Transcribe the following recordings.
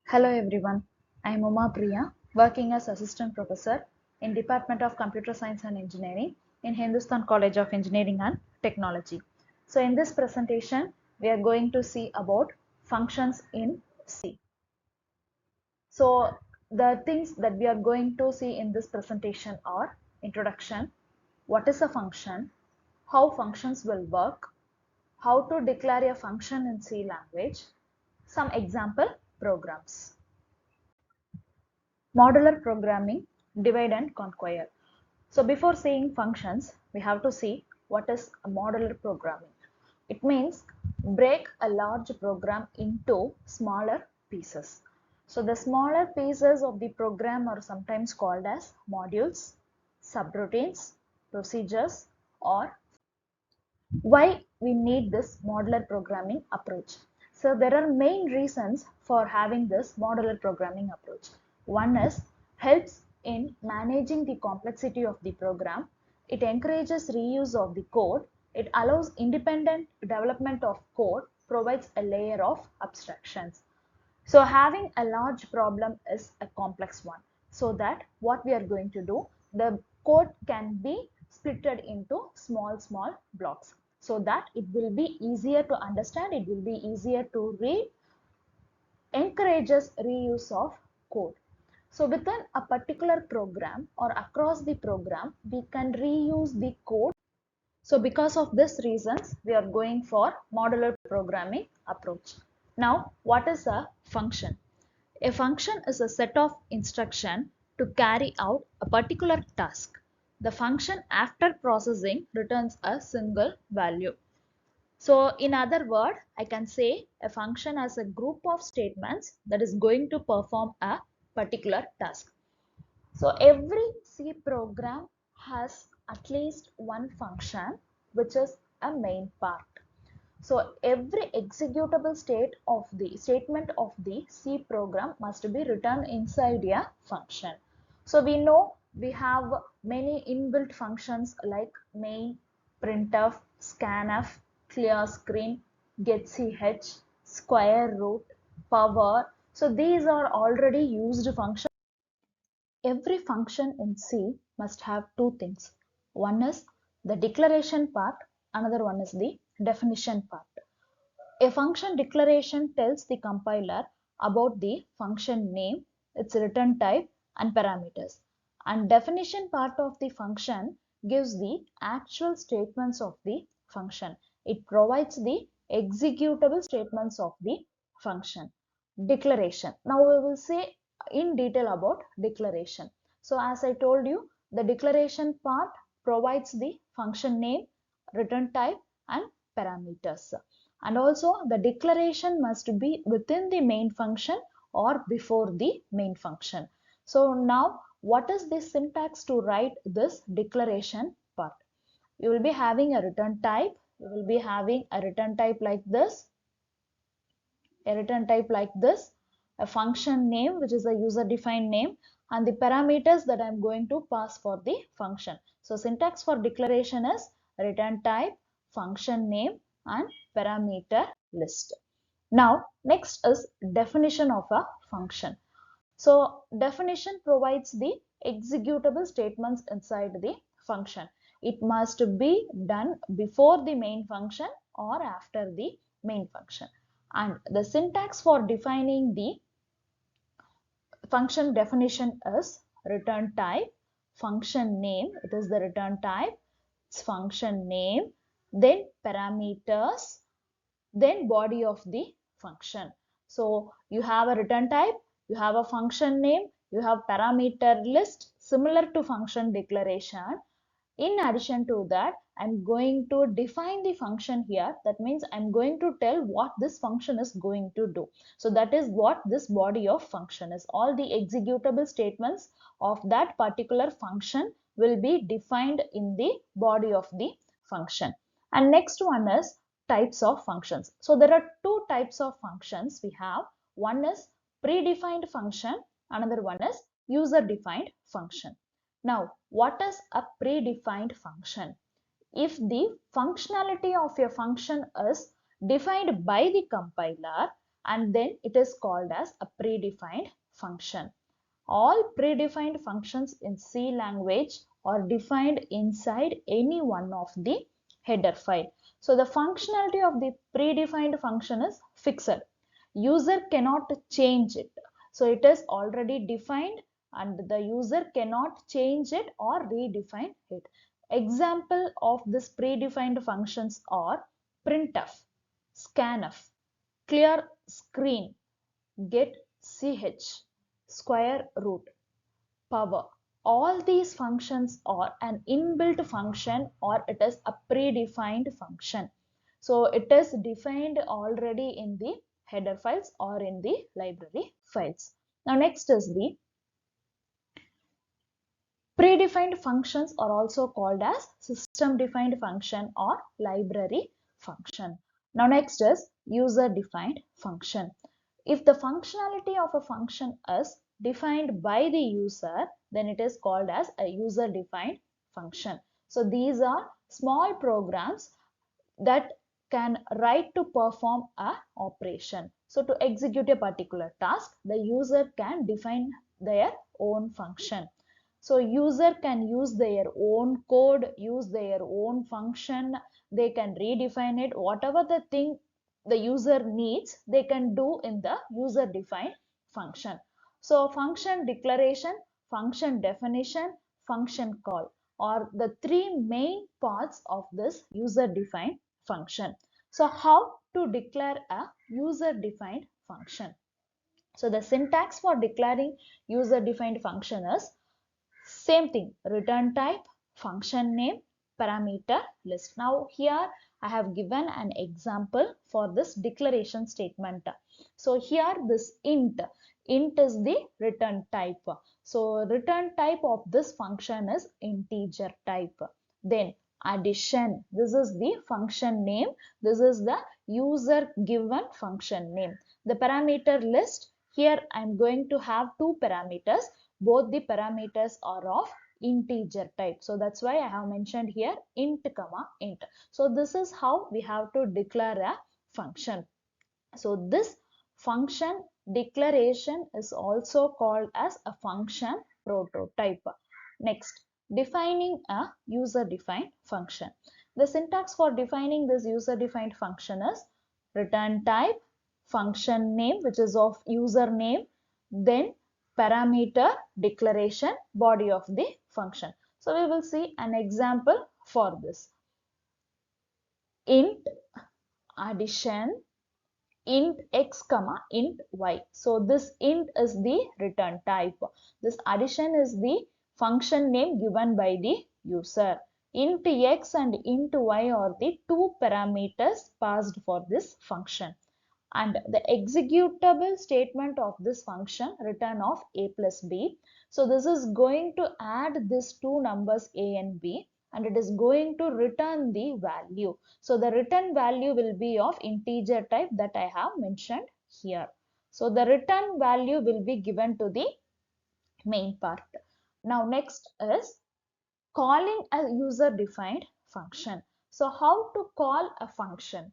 Hello everyone, I am Uma Priya, working as Assistant Professor in Department of Computer Science and Engineering in Hindustan College of Engineering and Technology. So in this presentation, we are going to see about functions in C. So the things that we are going to see in this presentation are introduction, what is a function, how functions will work, how to declare a function in C language, some example programs. Modular programming, divide and conquer. So before seeing functions, we have to see what is a modular programming. It means break a large program into smaller pieces. So the smaller pieces of the program are sometimes called as modules, subroutines, procedures, or why we need this modular programming approach. So there are main reasons for having this modular programming approach. One is helps in managing the complexity of the program. It encourages reuse of the code. It allows independent development of code, provides a layer of abstractions. So having a large problem is a complex one. So that what we are going to do, the code can be splitted into small blocks so that it will be easier to understand, it will be easier to read, encourages reuse of code. So within a particular program or across the program, we can reuse the code. So because of this reasons, we are going for modular programming approach. Now, what is a function? A function is a set of instructions to carry out a particular task. The function after processing returns a single value. So in other words, I can say a function as a group of statements that is going to perform a particular task. So every C program has at least one function which is a main part. So every executable statement of the C program must be written inside a function. So we know we have many inbuilt functions like main, printf, scanf, clear screen, getch, square root, power. So these are already used functions. Every function in C must have two things. One is the declaration part, another one is the definition part. A function declaration tells the compiler about the function name, its return type, and parameters. And definition part of the function gives the actual statements of the function. It provides the executable statements of the function. Declaration. Now we will say in detail about declaration. So as I told you, the declaration part provides the function name, return type, and parameters. And also the declaration must be within the main function or before the main function. So now what is the syntax to write this declaration part? You will be having a return type. You will be having a return type like this, a function name which is a user defined name, and the parameters that I'm going to pass for the function. So syntax for declaration is return type, function name, and parameter list. Now next is definition of a function. So definition provides the executable statements inside the function. It must be done before the main function or after the main function. And the syntax for defining the function definition is return type, function name, it is the return type, its function name, then parameters, then body of the function. So you have a return type, you have a function name, you have parameter list similar to function declaration. In addition to that, I'm going to define the function here. That means I'm going to tell what this function is going to do. So that is what this body of function is. All the executable statements of that particular function will be defined in the body of the function. And next one is types of functions. So there are two types of functions we have. One is predefined function, another one is user defined function. Now, what is a predefined function? If the functionality of a function is defined by the compiler and then it is called as a predefined function. All predefined functions in C language are defined inside any one of the header file. So the functionality of the predefined function is fixed. User cannot change it. So it is already defined and the user cannot change it or redefine it. Example of this predefined functions are printf, scanf, clear screen, get ch, square root, power. All these functions are an inbuilt function or it is a predefined function. So it is defined already in the header files or in the library files. Now next is the predefined functions are also called as system defined function or library function. Now next is user defined function. If the functionality of a function is defined by the user, then it is called as a user defined function. So these are small programs that can write to perform a operation. So to execute a particular task, the user can define their own function. So user can use their own code, use their own function, they can redefine it, whatever the thing the user needs, they can do in the user defined function. So function declaration, function definition, function call are the three main parts of this user defined function. So how to declare a user defined function? So the syntax for declaring user defined function is same thing, return type, function name, parameter list. Now here I have given an example for this declaration statement. So here this int is the return type. So return type of this function is integer type. Then addition, this is the function name, this is the user given function name. The parameter list, here I am going to have two parameters, both the parameters are of integer type. So that's why I have mentioned here int comma int. So this is how we have to declare a function. So this function declaration is also called as a function prototype. Next, defining a user defined function. The syntax for defining this user defined function is return type, function name which is of user name, then parameter declaration, body of the function. So we will see an example for this. Int addition, int x comma int y. So this int is the return type. This addition is the function name given by the user. Int x and int y are the two parameters passed for this function. And the executable statement of this function return of a plus b. So this is going to add these two numbers a and b and it is going to return the value. So the return value will be of integer type that I have mentioned here. So the return value will be given to the main part. Now next is calling a user defined function. So how to call a function?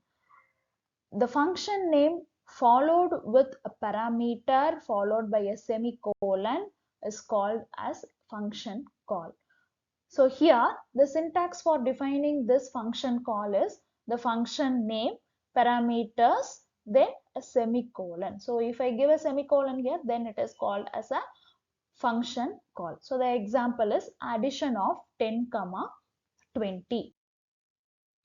The function name followed with a parameter followed by a semicolon is called as function call. So here the syntax for defining this function call is the function name, parameters, then a semicolon. So if I give a semicolon here, then it is called as a function call. So the example is addition of 10 comma 20.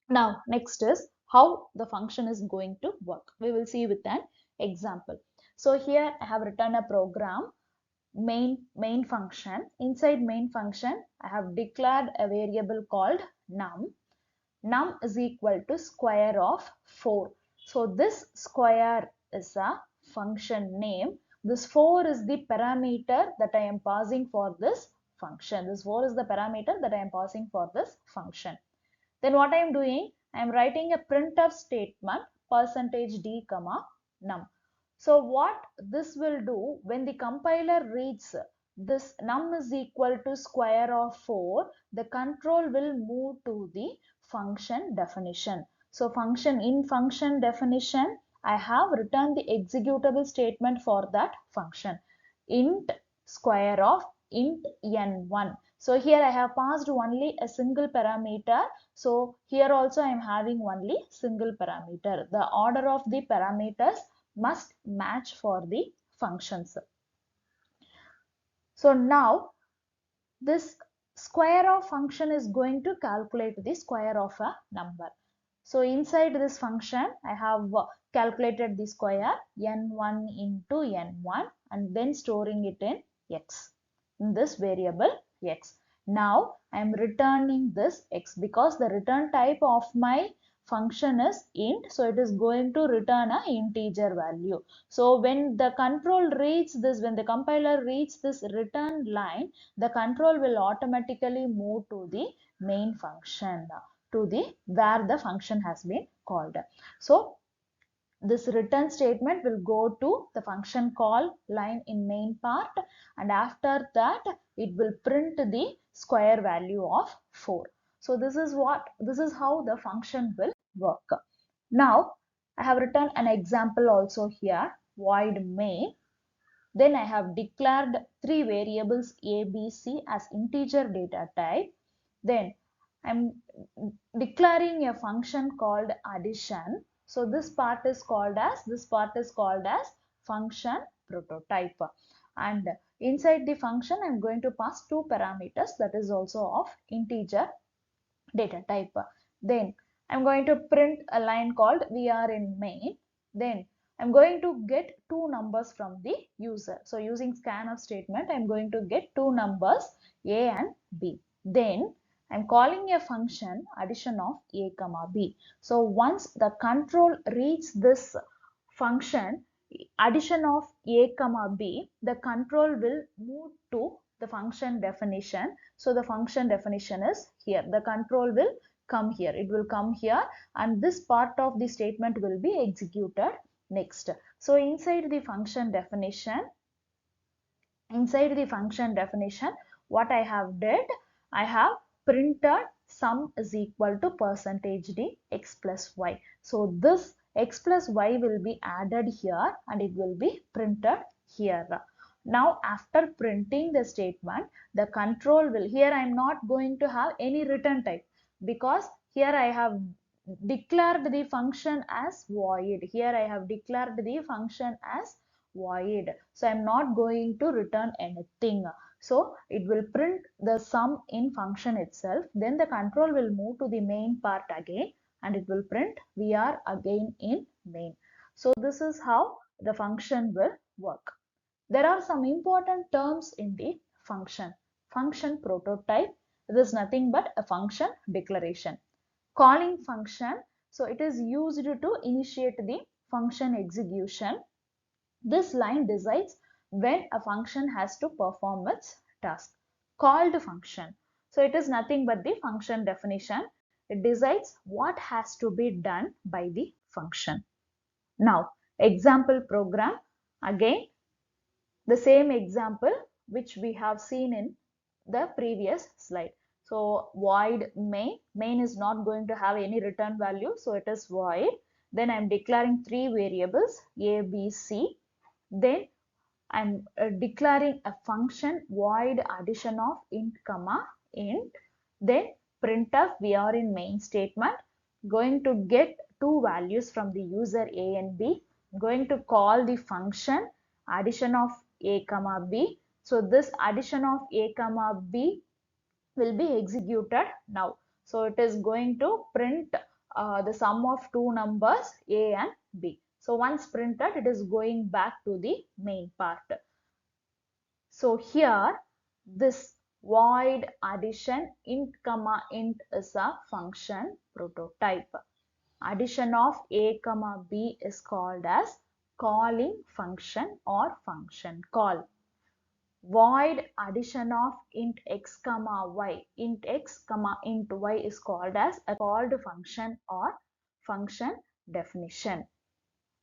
Now next is how the function is going to work. We will see with an example. So here I have written a program, main function. Inside main function I have declared a variable called num. Num is equal to square of 4. So this square is a function name. This 4 is the parameter that I am passing for this function. This 4 is the parameter that I am passing for this function. Then what I am doing, I am writing a printf statement %d comma num. So what this will do, when the compiler reads this num is equal to square of 4, the control will move to the function definition. So function definition I have written the executable statement for that function. Int square of int n1. So here I have passed only a single parameter. So here also I am having only single parameter. The order of the parameters must match for the functions. So now this square of function is going to calculate the square of a number. So inside this function, I have calculated the square n1 into n1 and then storing it in x, in this variable x. Now I am returning this x because the return type of my function is int, so it is going to return a integer value. So when the control reads this, when the compiler reads this return line, the control will automatically move to the main function, to the where the function has been called. So this return statement will go to the function call line in main part, and after that it will print the square value of 4. So this is how the function will work. Now I have written an example also here, void main. Then I have declared three variables a, b, c as integer data type. Then I'm declaring a function called addition. So this part is called as function prototype. And inside the function I'm going to pass two parameters, that is also of integer data type. Then I'm going to print a line called we are in main. Then I'm going to get two numbers from the user. So using scanf statement, I'm going to get two numbers a and b. Then I'm calling a function addition of a comma b. So once the control reads this function addition of a comma b, the control will move to the function definition. So the function definition is here. The control will come here. It will come here and this part of the statement will be executed next. So inside the function definition, what I have did, I have printed sum is equal to %d x plus y. So this x plus y will be added here and it will be printed here. Now after printing the statement, the control will, here I am not going to have any return type because here I have declared the function as void. Here I have declared the function as void. So I'm not going to return anything. So it will print the sum in function itself. Then the control will move to the main part again and it will print we are again in main. So this is how the function will work. There are some important terms in the function. Function prototype, this is nothing but a function declaration. Calling function, so it is used to initiate the function execution. This line decides when a function has to perform its task. Called function, so it is nothing but the function definition. It decides what has to be done by the function. Now example program, again the same example which we have seen in the previous slide. So void main is not going to have any return value, so it is void. Then I'm declaring three variables a, b, c. Then I'm declaring a function void addition of int comma int. Then printf, we are in main statement, going to get two values from the user a and b, going to call the function addition of a comma b. So this addition of a comma b will be executed now. So it is going to print the sum of two numbers a and b. So once printed, it is going back to the main part. So here this void addition int comma int is a function prototype. Addition of a comma b is called as calling function or function call. Void addition of int x comma y, int x comma int y is called as a called function or function definition.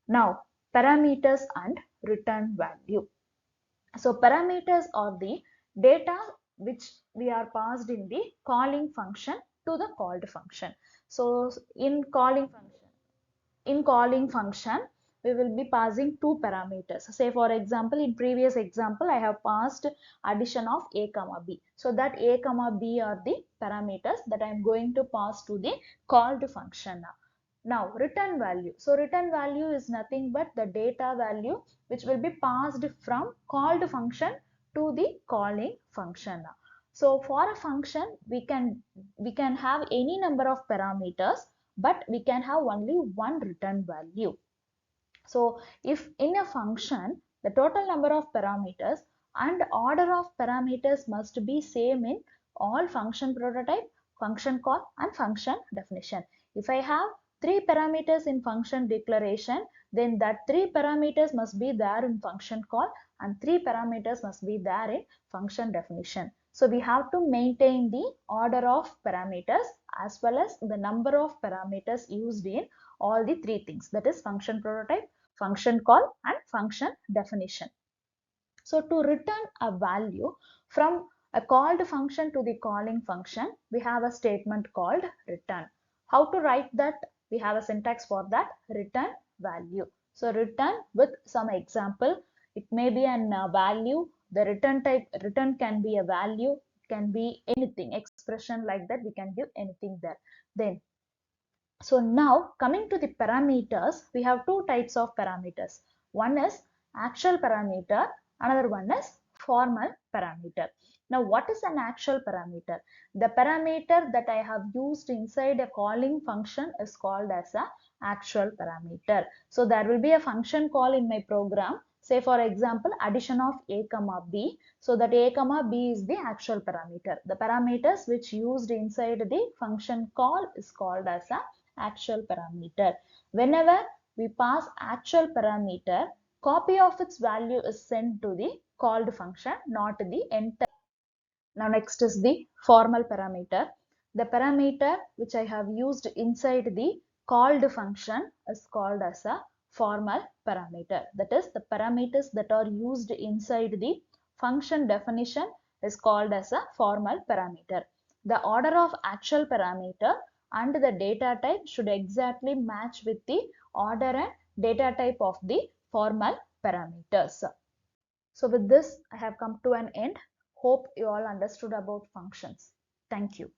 Now parameters and return value. So parameters are the data which we are passed in the calling function to the called function. So in calling function, we will be passing two parameters. Say for example, in previous example, I have passed addition of a comma b. So that a comma b are the parameters that I am going to pass to the called function now. Now return value. So return value is nothing but the data value which will be passed from called function to the calling function now. So for a function, we can have any number of parameters, but we can have only one return value. So if in a function, the total number of parameters and order of parameters must be same in all function prototype, function call and function definition. If I have three parameters in function declaration, then that three parameters must be there in function call and three parameters must be there in function definition. So we have to maintain the order of parameters as well as the number of parameters used in all the three things, that is function prototype, function call and function definition. So to return a value from a called function to the calling function, we have a statement called return. How to write that? We have a syntax for that, return value. So return with some example. It may be an value. The return type, return can be a value, can be anything, expression like that. We can give anything there. Then so now coming to the parameters, we have two types of parameters. One is actual parameter, another one is formal parameter. Now what is an actual parameter? The parameter that I have used inside a calling function is called as a actual parameter. So there will be a function call in my program. Say for example, addition of a comma b. So that a comma b is the actual parameter. The parameters which used inside the function call is called as a actual parameter. Whenever we pass actual parameter, copy of its value is sent to the called function, not the entire. Now next is the formal parameter. The parameter which I have used inside the called function is called as a formal parameter. That is, the parameters that are used inside the function definition is called as a formal parameter. The order of actual parameter and the data type should exactly match with the order and data type of the formal parameters. So with this, I have come to an end. Hope you all understood about functions. Thank you.